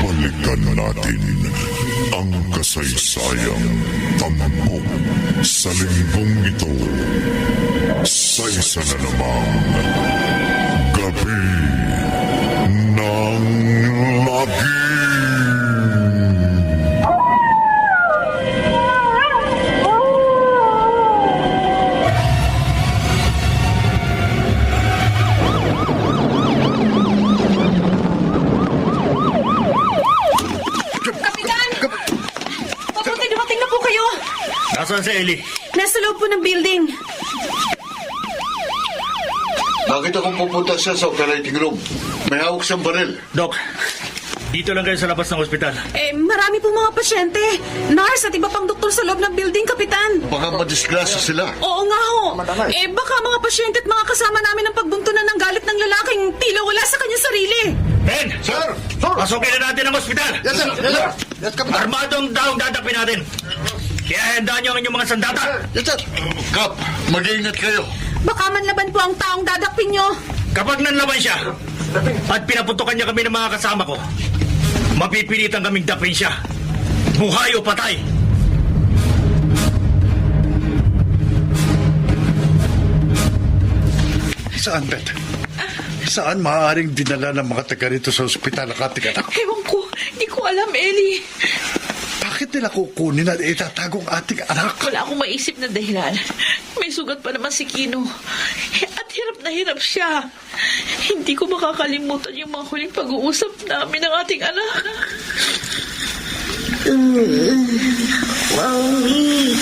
Balikan natin ang kasaysayang tampok sa linggong ito. Sa isa na namang gabi ng lagi. Kapitan! Mabuti dumating na po kayo. Nasaan si Ellie? Nasa loob po ng building. Bakit ako pupunta siya sa operating room? May hawak siyang baril. Doc, dito lang kayo sa labas ng ospital. Marami po mga pasyente. Nurse at iba pang doktor sa loob ng building, Kapitan. Baka madisgrasya sila. Oo nga ho. Baka mga pasyente at mga kasama namin ang pagbuntunan ng galit ng lalaking tila wala sa kanyang sarili. Ben! Sir! Pasukin na natin ang ospital! Yes, sir! Yes, sir! Yes, Kapitan! Armadong taong dadapin natin. Kaya handaan niyo ang inyong mga sandata. Yes, sir! Kap, mag-iingat kayo. Baka manlaban po ang taong dadakpin nyo. Kapag nanlaban siya at pinaputukan niya kami ng mga kasama ko, mapipilitan kaming dapin siya. Buhay o patay. Saan, Pet? Saan maaaring dinala ng mga taga rito sa ospital ang ating anak? ewan ko. Hindi ko alam, Ellie. Bakit nila kukunin at itatagong ating anak? Wala akong maisip na dahilan. May sugat pa naman si Kino. At hirap na hirap siya. Hindi ko makakalimutan yung mga huling pag-uusap namin ng ating anak. Mami,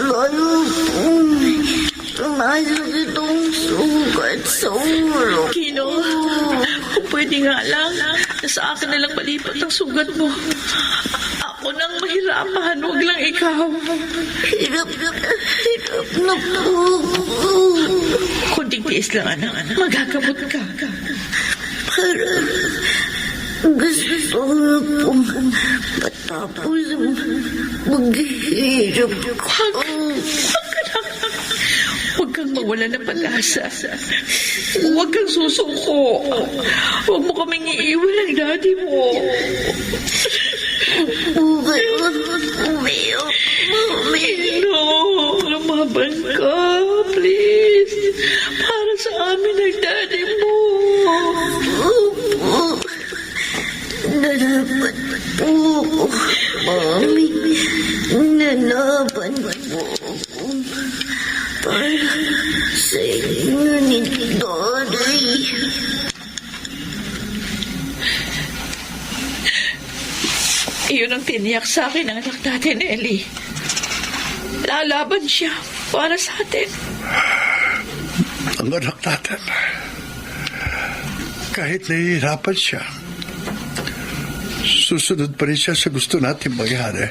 lalo pong sumasakit ang sugat sa ulo. Kino, kung pwede nga lang, na sa akin na lang malipat ang sugat mo. Ako nang mahirapan, huwag lang ikaw. Hirap na po. Kunting tiis lang, anak. Magagamot ka. Parang gusto ko pong matapos maghihirap ko. Huwag kang mawala ng pag-asa. Huwag kang susuko. Huwag mo kaming iiwan ng daddy mo. No, lumaban ka, please. Para sa amin ng daddy mo. Nalaban po, Mami. Nalaban po. Para sa inyo ni Doray. Iyon ang tiniyak sa akin ng anak natin, Ellie. Lalaban siya para sa atin. Ang anak natin, kahit nahihirapan siya, susunod pa rin siya sa gusto natin mangyari.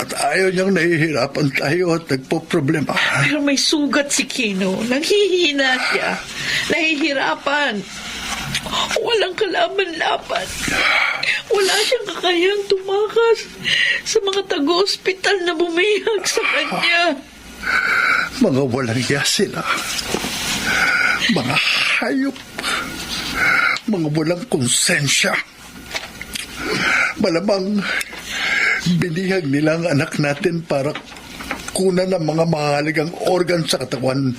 At ayaw niyang nahihirapan tayo at nagpo-problema. Pero may sugat si Kino. Nanghihina siya. Nahihirapan. Walang kalaban-laban. Wala siyang kakayang tumakas sa mga tago-hospital na bumihag sa kanya. Mga walang iya sila. Mga hayop. Mga walang konsensya. Malamang binihag nila ang anak natin para kunan ng mga mahalagang organ sa katawan.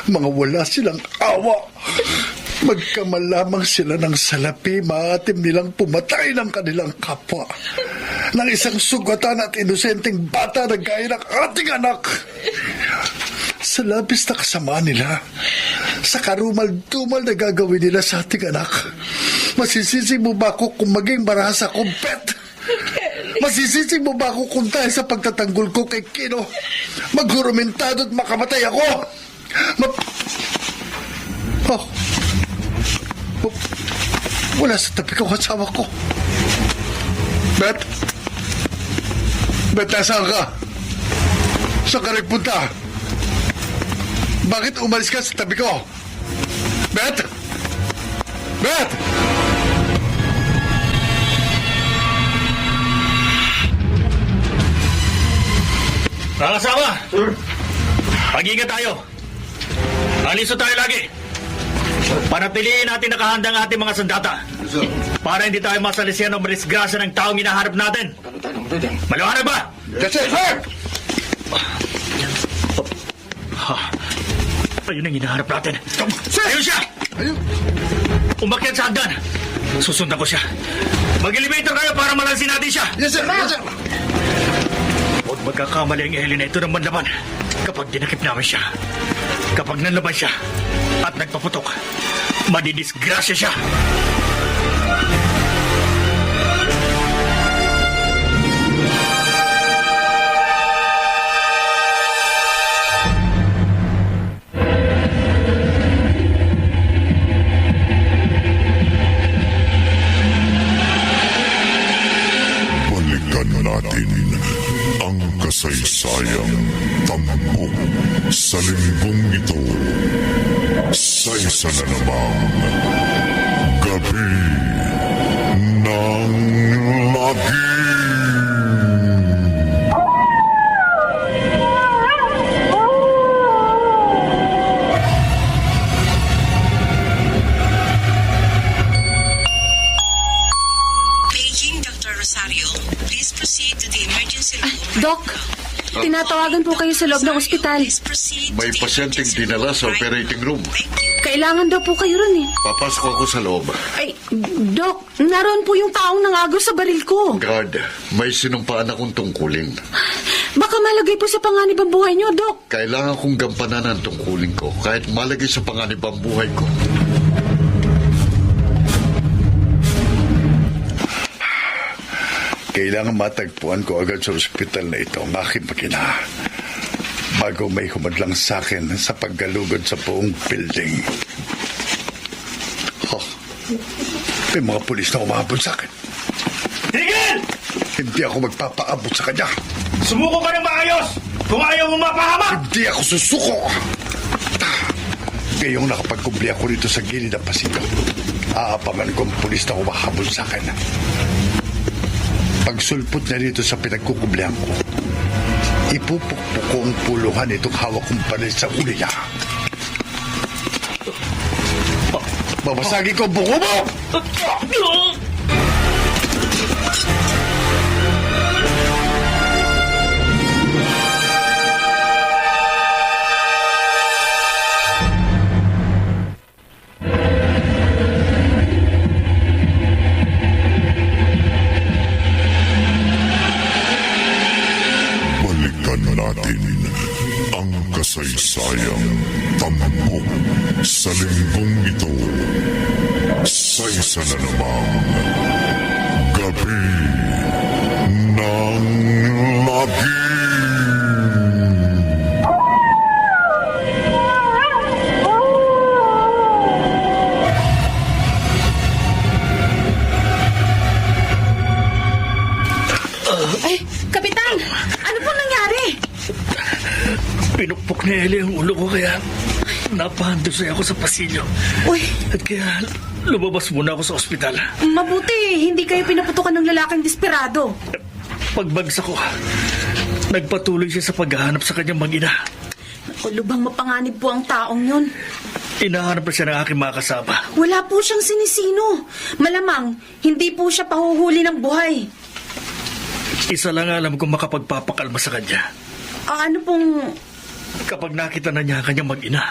Mga wala silang awa. Magkamal lamang sila ng salapi, maatim nilang pumatay ng kanilang kapwa. Ng isang sugatan at inosenteng bata na gaya ng ating anak. Sa labis na kasamaan nila, sa karumal-dumal na gagawin nila sa ating anak, masisisi mo ba ako kung maging marasa kong pet? Masisisi mo ba ako kung dahil sa pagtatanggol ko kay Kino, maghurumentado at makamatay ako? Wala sa tabi ko asawa ko. Bet, nasaan ka? Saan ka nagpunta? Bakit umalis ka sa tabi ko? Bet! Mga kasama! Sir? Mag-ingat tayo. Aliso tayo lagi. Panatiliin natin nakahanda ang ating mga sandata. Para hindi tayo masalisiyan o madisgrasya ng taong hinaharap natin. Maliwanag ba? Yes, sir! Ayun ang hinaharap natin. Ayun siya! Umakyat sa hagdan. Susundan ko siya. Mag-elevator kayo para malansin natin siya. Yes, sir! Huwag magkakamali ang Ellie na ito ng manlaban kapag dinakip namin siya. Kapag nanlaban siya at nagpaputok, madidisgrasya siya. Balikan natin ang kasaysayang tampok sa linggong ito. Sa isa na namang gabi ng lagi. Paging Dr. Rosario, please proceed to the emergency room. Doc, tinatawagan po kayo sa loob ng ospital. Please proceed May to the pasyenteng emergency dinala sa room. operating room. Thank you. Kailangan daw po kayo ron eh. Papasok ako sa loob. Ay, Doc, naroon po yung taong nangagaw sa baril ko. Guard, may sinumpaan akong tungkulin. Baka malagay po sa panganib ang buhay niyo, Doc. Kailangan kong gampanan ang tungkulin ko kahit malagay sa panganib ang buhay ko. Kailangan matagpuan ko agad sa ospital na ito ang aking makina bago may humadlang sa akin sa paggalugod sa buong building. Oh, may mga pulis na umahabol sa akin. Tigil! Hindi ako magpapaabot sa kanya. Sumuko ka ng maayos! Kung ayaw mo mapahamak! Hindi ako susuko. Ngayong nakapagkubli ako dito sa gilid ng pasilyo, aapaman ko ang pulis na umahabol sa akin. Pagsulpot na dito sa pinagkukublihan ko, ipupukpuk ko ang puluhan itong hawak kong panil sa uli niya. Babasagin ko ang buko mo! Balikan natin ang kasaysayang tampok sa linggong ito. Sa isa na namang gabi ng lagim. Ay, Kapitan! Ano pong nangyari? Pinukpok ni Ellie ang ulo ko kaya napahandusay ako sa pasilyo. Uy, At kaya lumabas muna ako sa ospital. mabuti. Hindi kayo pinaputukan ng lalaking desperado. Pagbagsak ko, nagpatuloy siya sa paghahanap sa kanyang mag-ina. O lubang mapanganib po ang taong yun. Inahanap na siya ng aking mga kasama. Wala po siyang sinisino. Malamang, hindi po siya pahuhuli ng buhay. Isa lang alam kong makapagpapakalma sa kanya. Ano pong... Kapag nakita na niya ang kanyang mag-ina.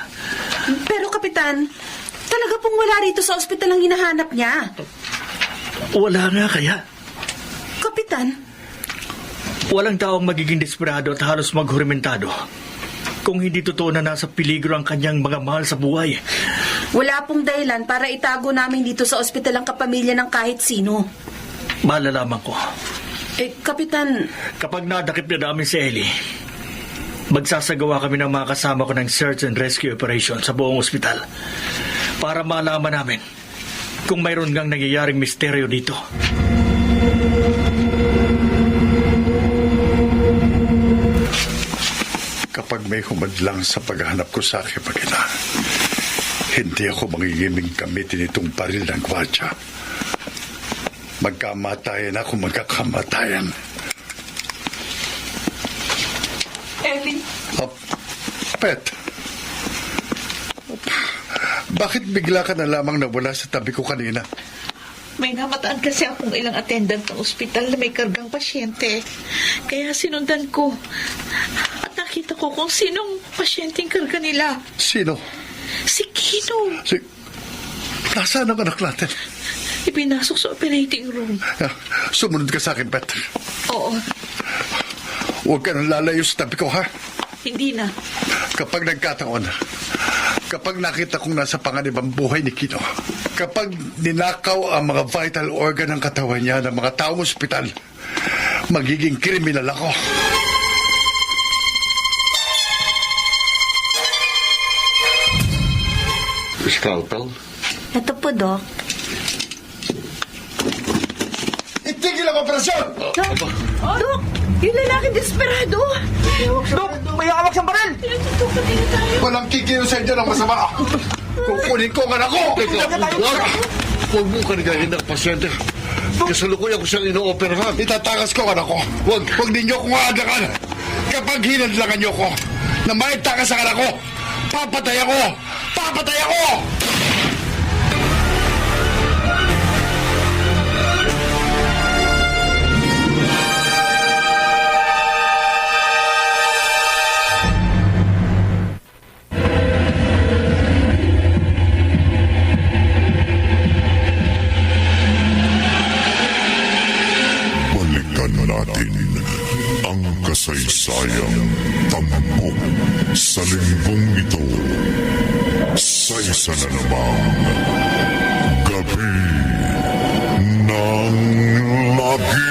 Pero, Kapitan, talaga pong wala rito sa ospital ang hinahanap niya. Wala nga kaya. Kapitan, Walang taong magiging desperado at halos maghurimentado kung hindi totoo na nasa peligro ang kanyang mga mahal sa buhay. wala pong dahilan para itago namin dito sa ospital ang kapamilya ng kahit sino. Malalaman ko. Kapitan, Kapag nadakip na namin si Ellie, magsasagawa kami ng mga kasama ko ng search and rescue operation sa buong ospital para malaman namin kung mayroon ngang nangyayaring misteryo dito. Kapag may humadlang sa paghahanap ko sa aking mag-ina, hindi ako magigiming gamitin itong baril ng gwardya. Magkamatayan ako, magkakamatayan. Ellie, Pet, bakit bigla ka na lamang nawala sa tabi ko kanina? may namataan kasi akong ilang attendant ng ospital na may kargang pasyente. Kaya sinundan ko. At nakita ko kung sinong pasyenteng karga nila. Sino? Si Kino. Nasaan ang anak natin? Ipinasok sa operating room. Sumunod ka sa akin, Pet. Oo, Huwag ka nang lalayo sa tabi ko, ha? hindi na. Kapag nagkataon, kapag nakita kong nasa panganib ang buhay ni Kino, kapag ninakaw ang mga vital organ ng katawan niya ng mga taong ospital, magiging kriminal ako. Scalpel? ito po, Doc. Itigil ang operasyon! Doc, yung lalaking desperado. Dok, may hawak siyang baril! Walang kikilos sa inyo ng masama. Kukunin ko ang anak ko! Huwag mo kanigahin ng pasyente. Kasalukuyan ko siyang inooperahan. Itatakas ko ang anak ko. Huwag ninyo kong aadakan. Kapag hinadlangan niyo ko na maitakas ang anak ko, papatay ako! Papatay ako! Balikan natin ang kasaysayang tampok sa linggong ito. Sa isa na namang gabi ng lagim.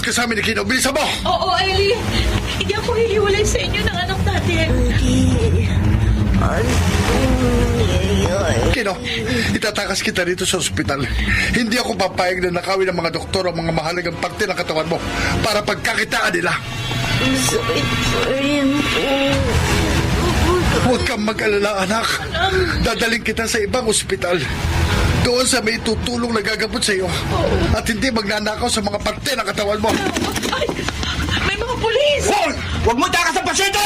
ka sa amin ni Kino. Bilisan mo! Oo, Ellie. Hindi ako hihiwalay sa inyo ng anak natin. Kino, itatakas kita dito sa ospital. Hindi ako papayag na nakawin ng mga doktor ang mga mahalagang parte ng katawan mo para pagkakitaan nila. Sakit pa rin po. Huwag kang mag-alala, anak. Dadaling kita sa ibang ospital. Doon sa may tutulong na gagamot sa iyo. At hindi magnanakaw sa mga parte ng katawan mo. Ay, may mga pulis! Hoy! Huwag mo takas ang pasyente!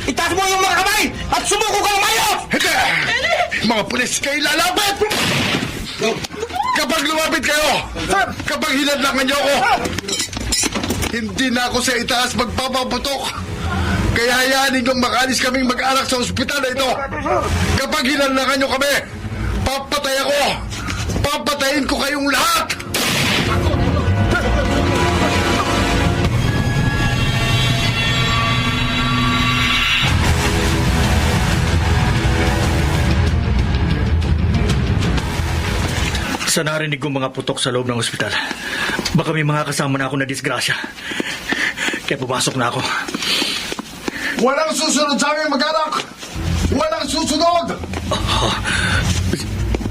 Itaas mo yung mga kamay at sumuko ka ng mayos! Hindi! Mga pulis, kayo lalapit! Kapag lumapit kayo, kapag hinadlangan niyo ako, hindi na ako sa itaas magpapaputok. Kaya hayaan ninyong makaalis kaming mag-anak sa ospital na ito. Kapag hinadlangan niyo kami, papatay ako! Papatayin ko kayong lahat! Sa narinig kong mga putok sa loob ng ospital, baka may mga kasama na ako na disgrasya. Kaya pumasok na ako. Walang susunod sa aming mag-anak! Walang susunod!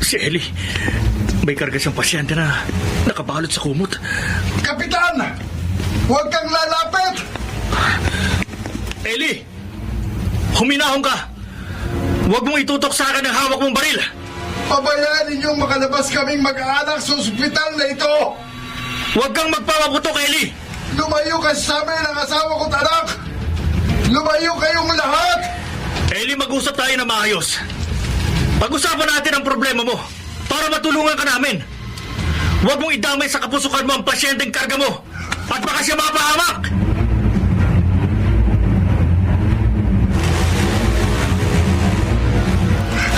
Si Ellie, may karga siyang pasyente na nakabalot sa kumot. Kapitan! Huwag kang lalapit! Ellie! Huminahon ka! Huwag mong itutok sa akin ang hawak mong baril! Pabayaan ninyong makalabas kaming mag-anak sa ospital na ito! Huwag kang magpapaputok, Ellie! Lumayo ka sa amin ang asawa ko't anak! Lumayo kayong lahat! Ellie, mag-usap tayo na maayos. Pag-usapan natin ang problema mo para matulungan ka namin. Huwag mong idamay sa kapusukan mo ang pasyenteng karga mo at baka siya mapahamak!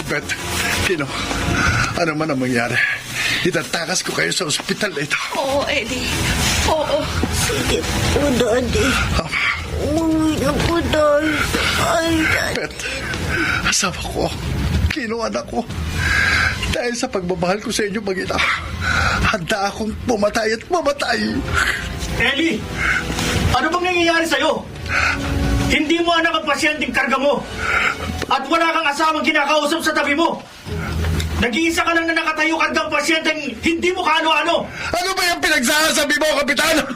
Bet, Kino, ano man ang mangyari, itatakas ko kayo sa ospital na ito. Oo, Ellie. Oo. Sige po, Daddy. Umuwi na po tayo. Ay, Daddy. Bet, asawa ko, Kino, anak ko, dahil sa pagmamahal ko sa inyo mag-ina, handa akong pumatay at mamatay. Ellie! Ano bang nangyayari sa'yo? Hindi mo anak ang pasyenteng karga mo at wala kang asawang kinakausap sa tabi mo. Nag-iisa ka lang na nakatayo kargang pasyenteng hindi mo kaano-ano. Ano ba yung pinagsasabi mo, Kapitan?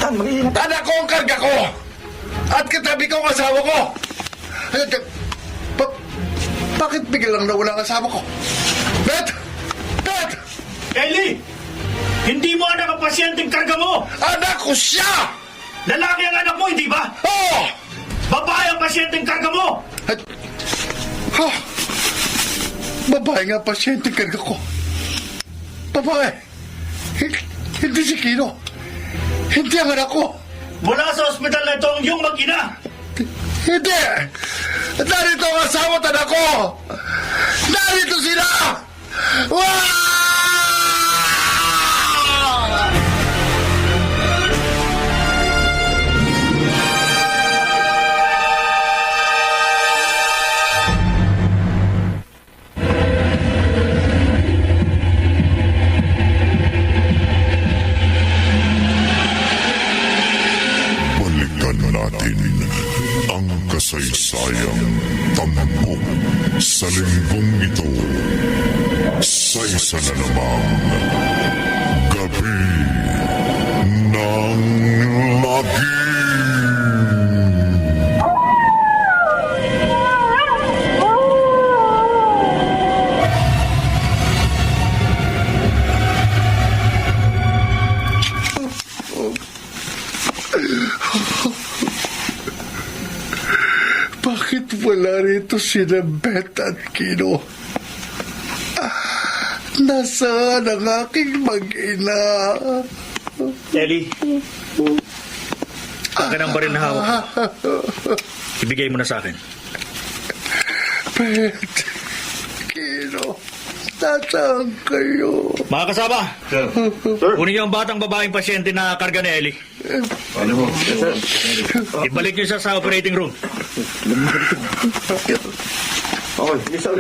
Anak ko ang karga ko! At katabi ko ang asawa ko! Bakit biglang nawala ang asawa ko? Bet! Bet! Ellie! Hindi mo anak ang pasyenteng karga mo! Anak ko siya! Lalaki ang anak mo, hindi ba? Oo! Babae ang pasyenteng karga mo! Oh, babae nga pasyente karga ko. Babae. Hindi si Kino. Hindi ang anak ko. Mula sa ospital na ito ang iyong mag-ina! Hindi. Narito ang asawa at anak ko. Narito sila. Wow! Balikan natin ang kasaysayang tampok sa linggong ito sa isa na namang gabi ng lagi. Bakit wala rito sina Bet at Kino? Nasaan ang aking mag-ina? Ellie, akin ang baril na hawak. Ibigay mo na sa akin. Bet, Kino, nasaan kayo? Mga kasama, kunin niyo ang batang babaeng pasyente na karga ni Ellie. Ibalik niyo siya sa operating room. Okay, listen.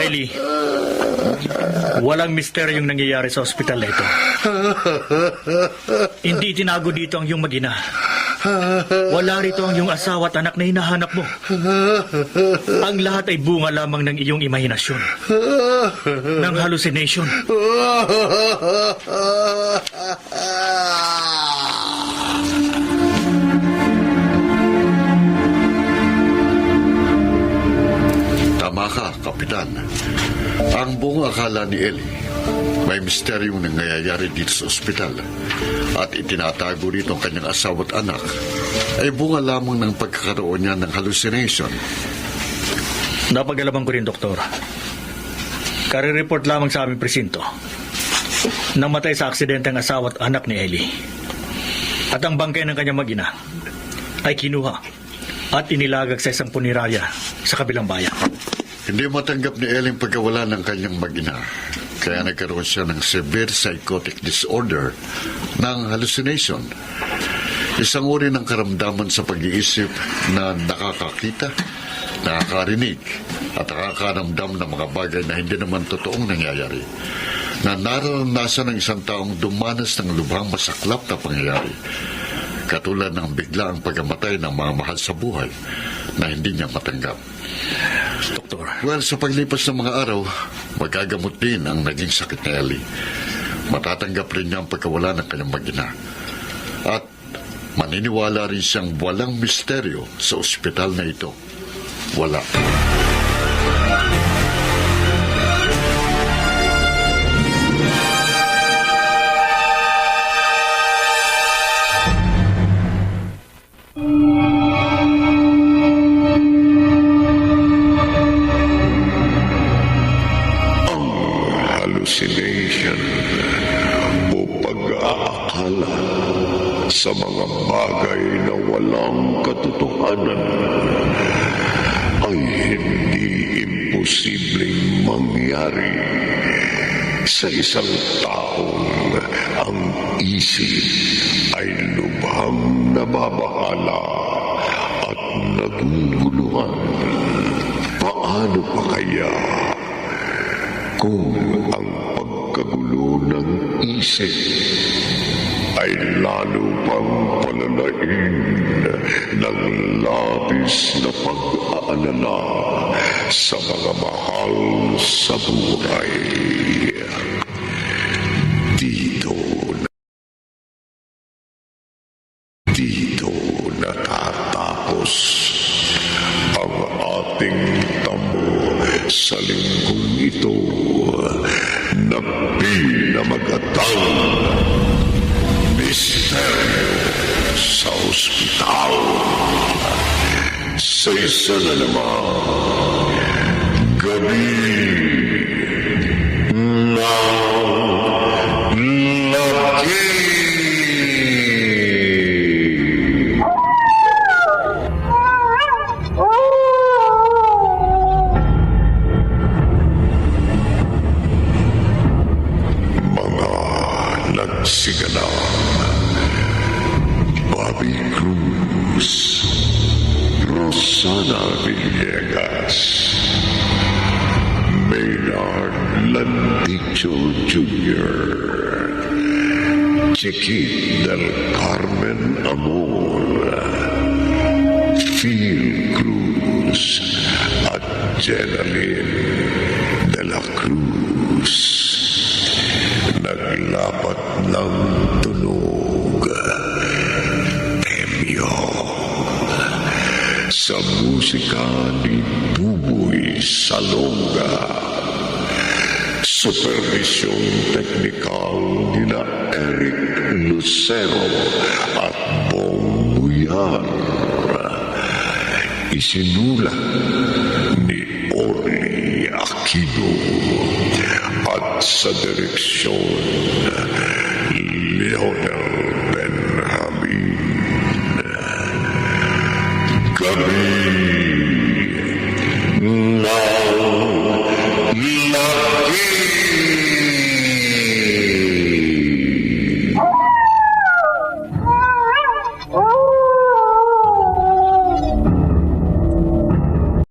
Ellie, walang misteryong nangyayari sa ospital na ito. Hindi tinago dito ang iyong mag-ina. Wala rito ang iyong asawa at anak na hinahanap mo. Ang lahat ay bunga lamang ng iyong imahinasyon. Ng hallucination. Tama ka, Kapitan. Ang buong akala ni Ellie, may misteryong nangyayari dito sa ospital at itinatago rito ang kanyang asawa at anak ay bunga lamang ng pagkakaroon niya ng hallucination. Napag-alaman ko rin, Doktor. Kare-report lamang sa aming presinto. Namatay sa aksidente ang asawa at anak ni Ellie. At ang bangkay ng kanyang mag-ina ay kinuha at inilagak sa isang puniraya sa kabilang bayan. Hindi matanggap ni Ellie ang pagkawala ng kanyang mag-ina. Kaya nagkaroon siya ng severe psychotic disorder ng hallucination. Isang uri ng karamdaman sa pag-iisip na nakakakita, nakakarinig, at nakakaramdam ng mga bagay na hindi naman totoong nangyayari. Na naranasan ng isang taong dumanas ng lubhang masaklap na pangyayari. Katulad ng biglaang pagkamatay ng mga mahal sa buhay na hindi niya matanggap. Doktor, Well, sa paglipas ng mga araw, magagamot din ang naging sakit ni Ellie. Matatanggap rin niya ang pagkawala ng kanyang mag-ina. At maniniwala rin siyang walang misteryo sa ospital na ito. Wala. Hallucination o pag-aakala sa mga bagay na walang katotohanan ay hindi imposibleng mangyari sa isang taong ang isip ay lubhang nababahala at naguguluhan. Paano pa kaya kung ang pagkagulo ng isip ay lalo pang palalain ng labis na pag-aalala sa mga mahal sa buhay. Dito natatapos ang ating tamo sa linggong ito na pinamagatang misteryo sa ospital. Sa isa na naman gabi na laki. Nagsiganap Bobby Cruz, Rosana Villegas, Maynard Landicho Jr., Chiquit del Carmen Amor, Phil Cruz at Jenaline de la Cruz. Naglapat ng tunog, premyo sa musika ni Buboy Salonga. Supervision teknikal nina Eric Lucero at Bong Buyar. Isinulat ni Orly Aquino. At sa direksyon, Leonel